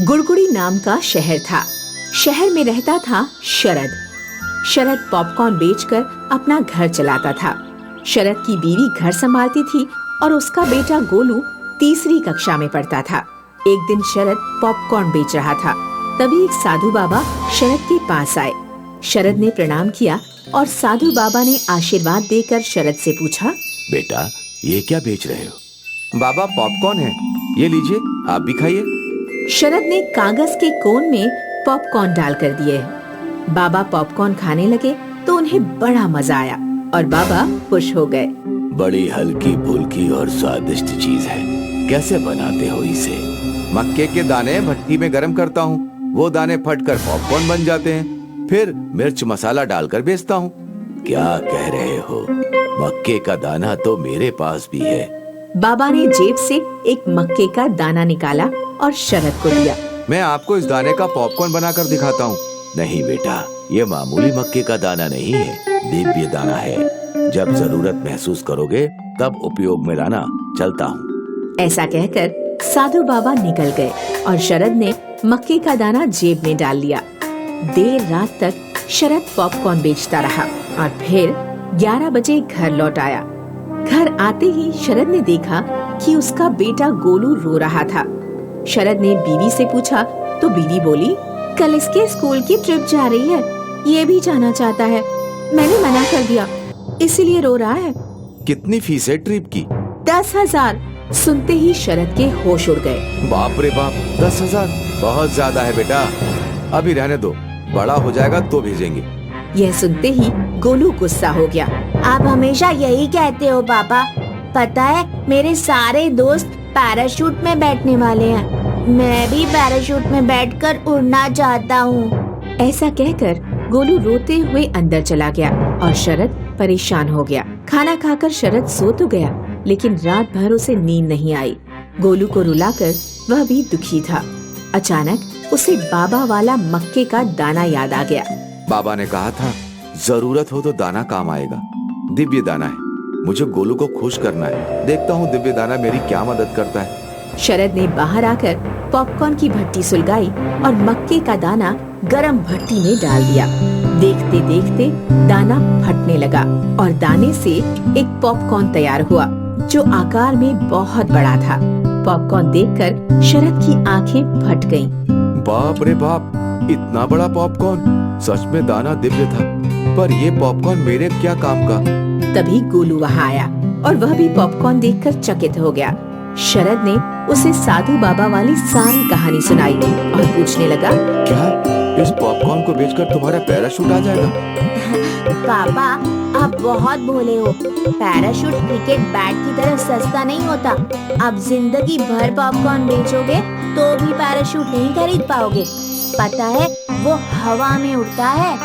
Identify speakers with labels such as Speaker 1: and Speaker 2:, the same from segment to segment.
Speaker 1: गुड़गुड़ी नाम का शहर था। शहर में रहता था शरद। शरद पॉपकॉर्न बेचकर अपना घर चलाता था। शरद की बीवी घर संभालती थी और उसका बेटा गोलू तीसरी कक्षा में पढ़ता था। एक दिन शरद पॉपकॉर्न बेच रहा था, तभी एक साधु बाबा शरद के पास आए। शरद ने प्रणाम किया और साधु बाबा ने आशीर्वाद देकर शरद से पूछा,
Speaker 2: बेटा ये क्या बेच रहे हो? बाबा पॉपकॉर्न है, ये लीजिए, आप भी खाइए।
Speaker 1: शरद ने कागज के कोन में पॉपकॉर्न डालकर दिए। बाबा पॉपकॉर्न खाने लगे तो उन्हें बड़ा मजा आया और बाबा खुश हो गए।
Speaker 2: बड़ी हल्की फुल्की और स्वादिष्ट चीज है, कैसे बनाते हो इसे? मक्के के दाने भट्टी में गर्म करता हूँ, वो दाने फटकर पॉपकॉर्न बन जाते हैं, फिर मिर्च मसाला डालकर बेचता हूँ। क्या कह रहे हो? मक्के का दाना तो मेरे पास भी है।
Speaker 1: बाबा ने जेब से एक मक्के का दाना निकाला और शरद को दिया।
Speaker 2: मैं आपको इस दाने का पॉपकॉर्न बनाकर दिखाता हूँ। नहीं बेटा, ये मामूली मक्के का दाना नहीं है, दिव्य दाना है। जब जरूरत महसूस करोगे तब उपयोग में लाना, चलता हूँ।
Speaker 1: ऐसा कहकर साधु बाबा निकल गए और शरद ने मक्के का दाना जेब में डाल लिया। देर रात तक शरद पॉपकॉर्न बेचता रहा और फिर 11 बजे घर लौट आया। घर आते ही शरद ने देखा कि उसका बेटा गोलू रो रहा था। शरद ने बीवी से पूछा तो बीवी बोली, कल इसके स्कूल की ट्रिप जा रही है, ये भी जाना चाहता है। मैंने मना कर दिया, इसीलिए रो रहा है।
Speaker 2: कितनी फीस है ट्रिप की?
Speaker 1: 10,000। सुनते ही शरद के होश उड़ गए।
Speaker 2: बाप रे बाप, 10,000 बहुत ज्यादा है बेटा, अभी रहने दो, बड़ा हो जाएगा तो भेजेंगे।
Speaker 1: यह सुनते ही गोलू गुस्सा हो गया।
Speaker 3: आप हमेशा यही कहते हो पापा, पता है मेरे सारे दोस्त पैराशूट में बैठने वाले हैं, मैं भी पैराशूट में बैठकर उड़ना चाहता हूँ।
Speaker 1: ऐसा कहकर गोलू रोते हुए अंदर चला गया और शरद परेशान हो गया। खाना खाकर शरद सो तो गया, लेकिन रात भर उसे नींद नहीं आई। गोलू को रुलाकर वह भी दुखी था। अचानक उसे बाबा वाला मक्के का दाना याद आ गया।
Speaker 2: बाबा ने कहा था जरूरत हो तो दाना काम आएगा। दिव्य दाना है, मुझे गोलू को खुश करना है। देखता हूँ दिव्य दाना मेरी क्या मदद करता है।
Speaker 1: शरद ने बाहर आकर पॉपकॉर्न की भट्टी सुलगाई और मक्के का दाना गरम भट्टी में डाल दिया। देखते देखते दाना फटने लगा और दाने से एक पॉपकॉर्न तैयार हुआ जो आकार में बहुत बड़ा था। पॉपकॉर्न देखकर शरद की आंखें फट गईं।
Speaker 2: बाप रे बाप, इतना बड़ा पॉपकॉर्न! सच में दाना दिव्य था, पर ये पॉपकॉर्न मेरे क्या काम का?
Speaker 1: तभी गोलू वहाँ आया और वह भी पॉपकॉर्न देखकर चकित हो गया। शरद ने उसे साधु बाबा वाली सारी कहानी सुनाई और पूछने लगा,
Speaker 2: क्या इस पॉपकॉर्न को बेचकर तुम्हारा पैराशूट आ जाएगा?
Speaker 3: पापा आप बहुत भोले हो, पैराशूट क्रिकेट बैट की तरह सस्ता नहीं होता। आप जिंदगी भर पॉपकॉर्न बेचोगे तो भी पैराशूट नहीं खरीद पाओगे। पता है वो हवा में उड़ता है।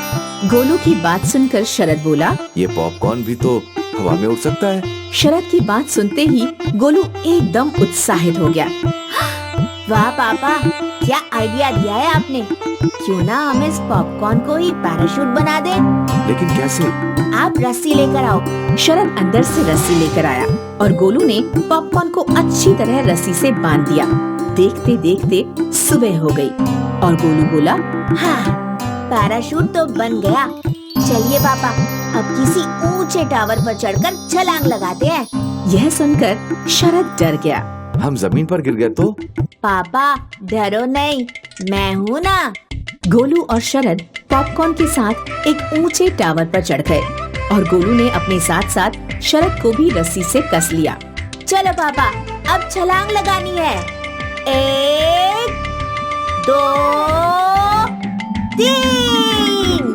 Speaker 1: गोलू की बात सुनकर शरद बोला,
Speaker 2: ये पॉपकॉर्न भी तो हवा में उड़ सकता है।
Speaker 1: शरद की बात सुनते ही गोलू एकदम उत्साहित हो गया।
Speaker 3: वाह पापा, क्या आइडिया दिया है आपने। क्यों ना हम इस पॉपकॉर्न को ही पैराशूट बना दें।
Speaker 2: लेकिन कैसे?
Speaker 3: आप रस्सी लेकर आओ।
Speaker 1: शरद अंदर से रस्सी लेकर आया और गोलू ने पॉपकॉर्न को अच्छी तरह रस्सी से बांध दिया। देखते देखते सुबह हो गई और गोलू बोला,
Speaker 3: हाँ पैराशूट तो बन गया। चलिए पापा, अब किसी ऊंचे टावर पर चढ़कर छलांग लगाते हैं।
Speaker 1: यह सुनकर शरद डर गया।
Speaker 2: हम जमीन पर गिर गए तो?
Speaker 3: पापा डरो नहीं, मैं हूँ ना।
Speaker 1: गोलू और शरद पॉपकॉर्न के साथ एक ऊंचे टावर पर चढ़ गए और गोलू ने अपने साथ साथ शरद को भी रस्सी से कस लिया।
Speaker 3: चलो पापा, अब छलांग लगानी है। 1, 2, 3।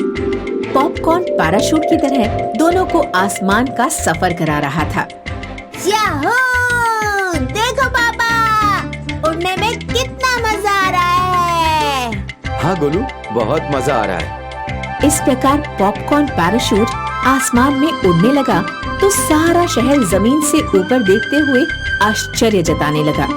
Speaker 1: पॉपकॉर्न पैराशूट की तरह दोनों को आसमान का सफर करा रहा था।
Speaker 3: याहू! देखो पापा, उड़ने में कितना मजा आ रहा है।
Speaker 2: हाँ गोलू, बहुत मजा आ रहा है।
Speaker 1: इस प्रकार पॉपकॉर्न पैराशूट आसमान में उड़ने लगा तो सारा शहर जमीन से ऊपर देखते हुए आश्चर्य जताने लगा।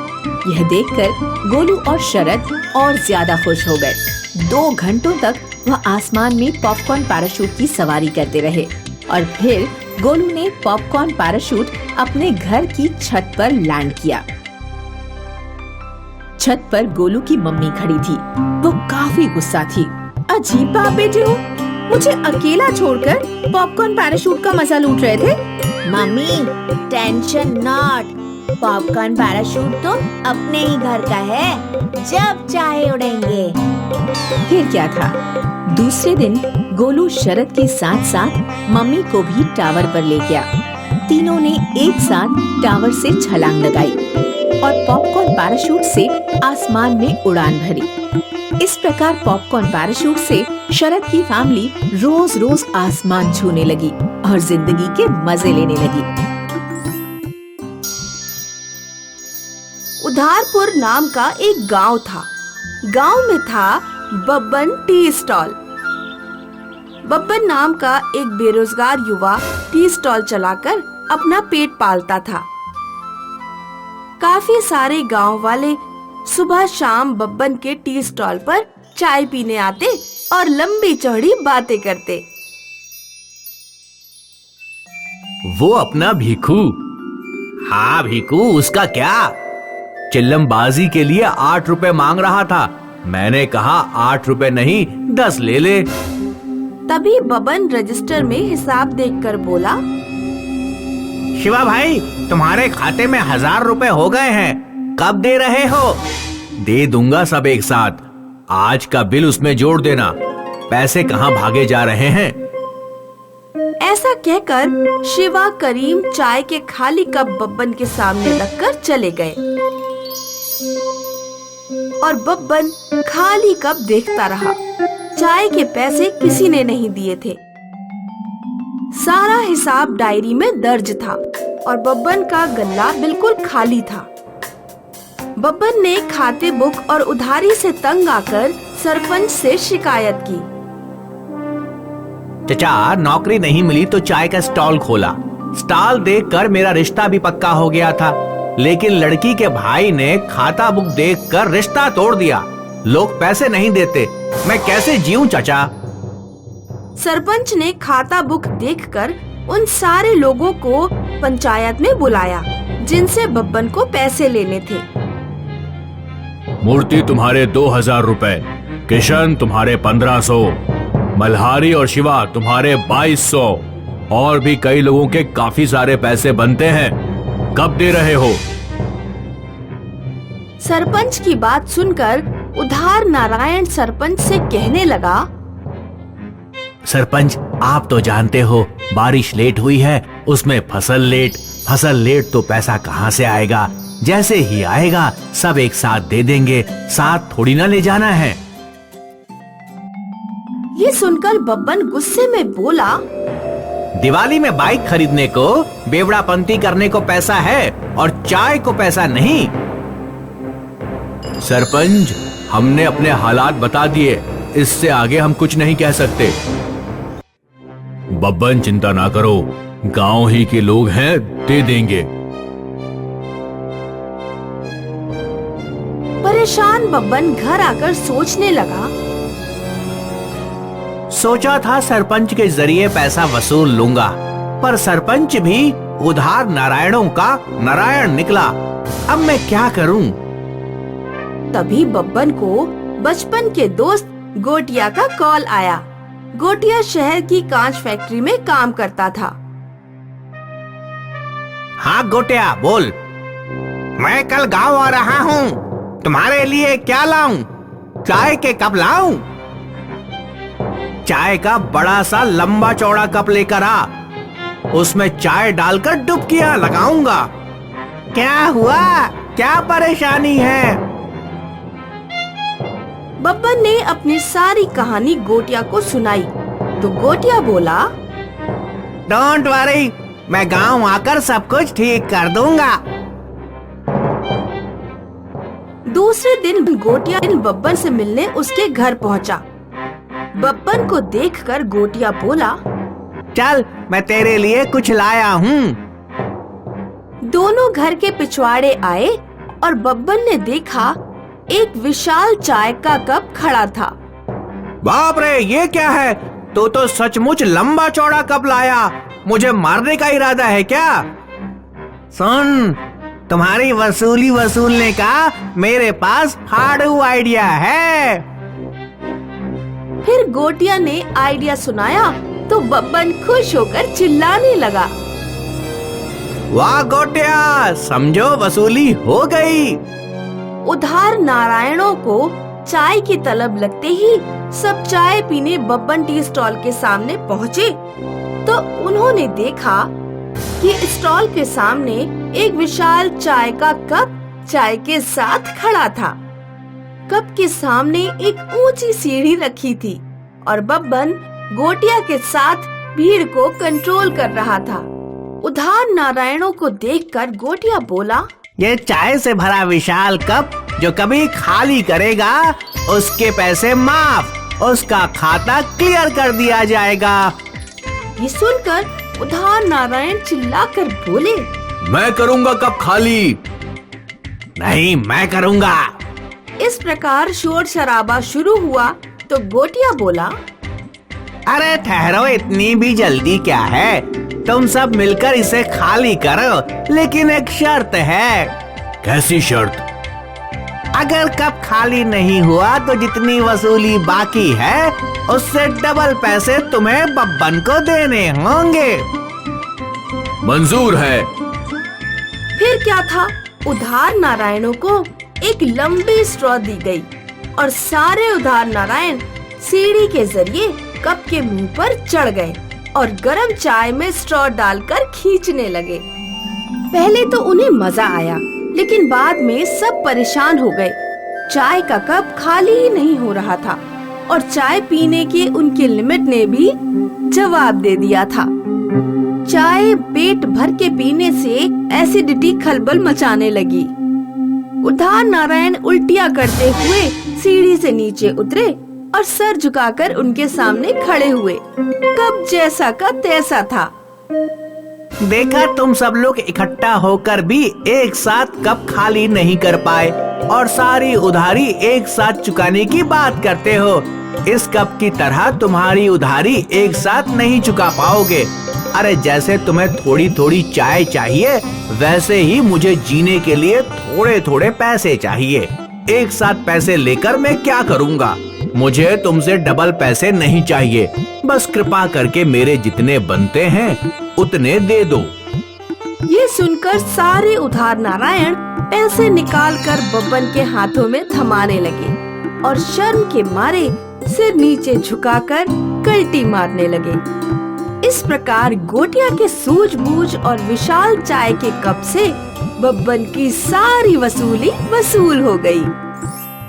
Speaker 1: यह देखकर गोलू और शरद और ज्यादा खुश हो गए। 2 घंटों तक वह आसमान में पॉपकॉर्न पैराशूट की सवारी करते रहे और फिर गोलू ने पॉपकॉर्न पैराशूट अपने घर की छत पर लैंड किया। छत पर गोलू की मम्मी खड़ी थी। वो काफी गुस्सा थी। अजीब बाप बेटे हो, मुझे अकेला छोड़कर पॉपकॉर्न पैराशूट का मजा लूट रहे थे।
Speaker 3: Mummy tension not, popcorn parachute तो अपने ही घर का है, जब चाहे उड़ेंगे।
Speaker 1: फिर क्या था, दूसरे दिन गोलू शरद के साथ साथ मम्मी को भी टावर पर ले गया। तीनों ने एक साथ टावर से छलांग लगाई और पॉपकॉर्न पैराशूट से आसमान में उड़ान भरी। इस प्रकार पॉपकॉर्न पैराशूट से शरद की फैमिली रोज रोज आसमान छूने लगी और जिंदगी के मजे लेने लगी।
Speaker 4: उधारपुर नाम का एक गांव था। गांव में था बब्बन टी स्टॉल। बब्बन नाम का एक बेरोजगार युवा टी स्टॉल चलाकर अपना पेट पालता था। काफी सारे गांव वाले सुबह शाम बब्बन के टी स्टॉल पर चाय पीने आते और लंबी चौड़ी बातें करते।
Speaker 5: वो अपना भीखू। हाँ भीखू, उसका क्या? चिल्लमबाजी के लिए 8 रुपए मांग रहा था। मैंने कहा 8 रुपए नहीं 10 ले ले।
Speaker 4: तभी बब्बन रजिस्टर में हिसाब देखकर बोला,
Speaker 5: शिवा भाई, तुम्हारे खाते में 1000 रुपए हो गए हैं, कब दे रहे हो? दे दूंगा सब एक साथ, आज का बिल उसमें जोड़ देना। पैसे कहाँ भागे जा रहे हैं?
Speaker 4: ऐसा कहकर शिवा करीम चाय के खाली कप बब्बन के सामने रखकर चले गए और बब्बन खाली कप देखता रहा। चाय के पैसे किसी ने नहीं दिए थे। सारा हिसाब डायरी में दर्ज था और बब्बन का गल्ला बिल्कुल खाली था। बब्बन ने खाते बुक और उधारी से तंग आकर सरपंच से शिकायत की।
Speaker 5: चचा, नौकरी नहीं मिली तो चाय का स्टॉल खोला। स्टॉल देखकर मेरा रिश्ता भी पक्का हो गया था, लेकिन लड़की के भाई ने खाता बुक देखकर रिश्ता तोड़ दिया। लोग पैसे नहीं देते, मैं कैसे जीऊं चाचा?
Speaker 4: सरपंच ने खाता बुक देखकर उन सारे लोगों को पंचायत में बुलाया जिनसे बब्बन को पैसे लेने थे।
Speaker 5: मूर्ति तुम्हारे 2000 रुपए, किशन तुम्हारे 1500, मल्हारी और शिवा तुम्हारे 2200 और भी कई लोगों के काफी सारे पैसे बनते हैं, कब दे रहे हो?
Speaker 4: सरपंच की बात सुनकर उधार नारायण सरपंच से कहने लगा,
Speaker 5: सरपंच, आप तो जानते हो बारिश लेट हुई है, उसमें फसल लेट तो पैसा कहाँ से आएगा? जैसे ही आएगा सब एक साथ दे देंगे, साथ थोड़ी ना ले जाना है।
Speaker 4: ये सुनकर बब्बन गुस्से में बोला,
Speaker 5: दिवाली में बाइक खरीदने को, बेवड़ापंती करने को पैसा है और चाय को पैसा नहीं। सरपंच, हमने अपने हालात बता दिए, इससे आगे हम कुछ नहीं कह सकते। बब्बन, चिंता ना करो, गांव ही के लोग हैं, दे देंगे।
Speaker 4: परेशान बब्बन घर आकर सोचने लगा,
Speaker 5: सोचा था सरपंच के जरिए पैसा वसूल लूंगा, पर सरपंच भी उधार नारायणों का नारायण निकला। अब मैं क्या करूं?
Speaker 4: तभी बब्बन को बचपन के दोस्त गोटिया का कॉल आया। गोटिया शहर की कांच फैक्ट्री में काम करता था।
Speaker 5: हाँ गोटिया, बोल। मैं कल गांव आ रहा हूँ, तुम्हारे लिए क्या लाऊं? चाय के कप लाऊं? चाय का बड़ा सा लंबा चौड़ा कप लेकर आ, उसमें चाय डालकर डुबकियां लगाऊंगा। क्या हुआ? क्या परेशानी है?
Speaker 4: बब्बन ने अपनी सारी कहानी गोटिया को सुनाई तो गोटिया बोला,
Speaker 5: डोंट वरी, मैं गांव आकर सब कुछ ठीक कर दूंगा।
Speaker 4: दूसरे दिन गोटिया बब्बन से मिलने उसके घर पहुंचा। बब्बन को देखकर गोटिया बोला,
Speaker 5: चल मैं तेरे लिए कुछ लाया हूँ।
Speaker 4: दोनों घर के पिछवाड़े आए और बब्बन ने देखा एक विशाल चाय का कप खड़ा था।
Speaker 5: बाप रे, ये क्या है? तो सचमुच लंबा चौड़ा कप लाया। मुझे मारने का इरादा है क्या? सुन, तुम्हारी वसूली वसूलने का मेरे पास फाड़ू आइडिया है।
Speaker 4: फिर गोटिया ने आइडिया सुनाया तो बब्बन खुश होकर चिल्लाने लगा,
Speaker 5: वाह गोटिया, समझो वसूली हो गई।
Speaker 4: उधार नारायणों को चाय की तलब लगते ही सब चाय पीने बब्बन टी स्टॉल के सामने पहुँचे तो उन्होंने देखा कि स्टॉल के सामने एक विशाल चाय का कप चाय के साथ खड़ा था। कप के सामने एक ऊंची सीढ़ी रखी थी और बब्बन गोटिया के साथ भीड़ को कंट्रोल कर रहा था। उधार नारायणों को देखकर गोटिया बोला,
Speaker 5: ये चाय से भरा विशाल कप जो कभी खाली करेगा उसके पैसे माफ, उसका खाता क्लियर कर दिया जाएगा।
Speaker 4: ये सुनकर उधार नारायण चिल्लाकर बोले,
Speaker 5: मैं करूंगा कप खाली। नहीं, मैं करूंगा।
Speaker 4: इस प्रकार शोर शराबा शुरू हुआ तो गोटिया बोला,
Speaker 5: अरे ठहरो, इतनी भी जल्दी क्या है, तुम सब मिलकर इसे खाली करो, लेकिन एक शर्त है। कैसी शर्त? अगर कप खाली नहीं हुआ तो जितनी वसूली बाकी है उससे डबल पैसे तुम्हें बब्बन को देने होंगे। मंजूर है।
Speaker 4: फिर क्या था, उधार नारायणों को एक लंबी स्ट्रॉ दी गई और सारे उधार नारायण सीढ़ी के जरिए कप के मुंह पर चढ़ गए और गरम चाय में स्ट्रॉ डालकर खींचने लगे। पहले तो उन्हें मजा आया, लेकिन बाद में सब परेशान हो गए। चाय का कप खाली ही नहीं हो रहा था और चाय पीने की उनकी लिमिट ने भी जवाब दे दिया था। चाय पेट भर के पीने से एसिडिटी खलबल मचाने लगी। उधार नारायण उल्टियां करते हुए सीढ़ी से नीचे उतरे और सर झुकाकर उनके सामने खड़े हुए। कब जैसा का तैसा था।
Speaker 5: देखा, तुम सब लोग इकट्ठा होकर भी एक साथ कप खाली नहीं कर पाए और सारी उधारी एक साथ चुकाने की बात करते हो। इस कप की तरह तुम्हारी उधारी एक साथ नहीं चुका पाओगे। अरे जैसे तुम्हें थोड़ी थोड़ी चाय चाहिए, वैसे ही मुझे जीने के लिए थोड़े थोड़े पैसे चाहिए। एक साथ पैसे लेकर मैं क्या करूँगा? मुझे तुमसे डबल पैसे नहीं चाहिए। बस कृपा करके मेरे जितने बनते हैं उतने दे दो।
Speaker 4: ये सुनकर सारे उधार नारायण पैसे निकालकर बब्बन के हाथों में थमाने लगे और शर्म के मारे सिर नीचे झुकाकर कल्टी मारने लगे। इस प्रकार गोटिया के सूझबूझ और विशाल चाय के कप से बब्बन की सारी वसूली वसूल हो गई।